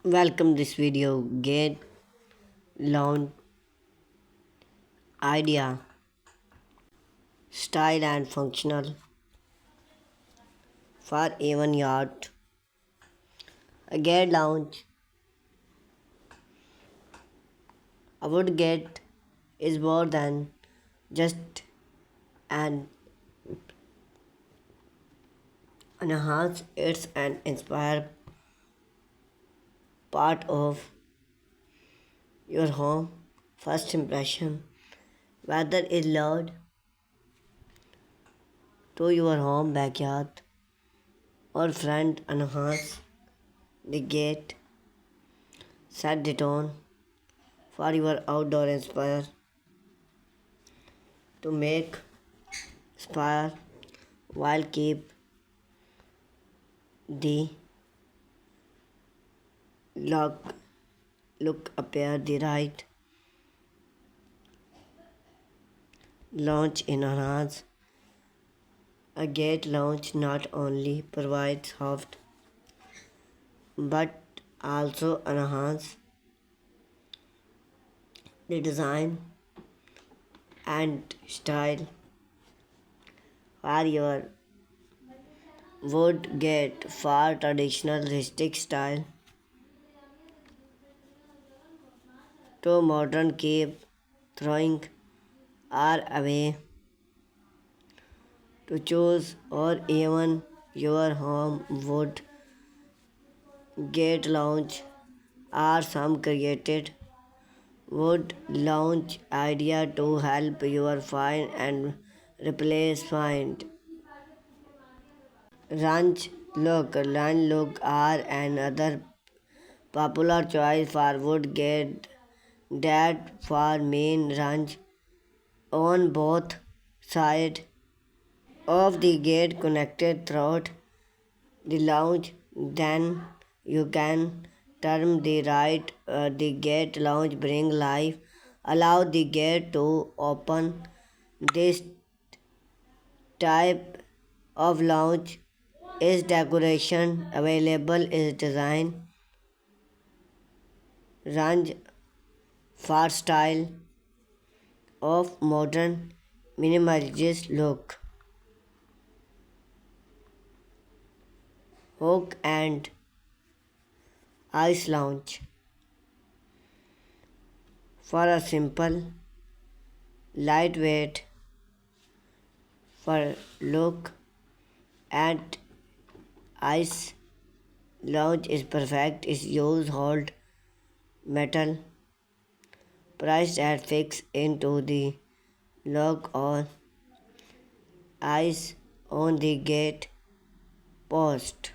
Welcome this video get launch idea style and functional for even yard. A gate lounge a wood gate is more than just an enhance, it's an inspired part of your home first impression, whether it's loud to your home backyard or front enhance the gate, set the tone for your outdoor inspire to make spire while keep the look appear the right launch in enhance. A gate launch not only provides soft but also enhance the design and style for your wood gate for traditional rustic style to modern keep throwing or away to choose or even your home wood gate lounge or some created would launch idea to help your find and replace find ranch look are another popular choice for wood gate that for main ranch on both sides of the gate connected throughout the lounge. Then you can turn the right the gate lounge bring life allow the gate to open. This type of lounge is decoration available is design range for style of modern minimalist look. Hook and ice lounge for a simple lightweight for look and ice lounge is perfect is use hold metal priced at fix into the lock or ice on the gate post.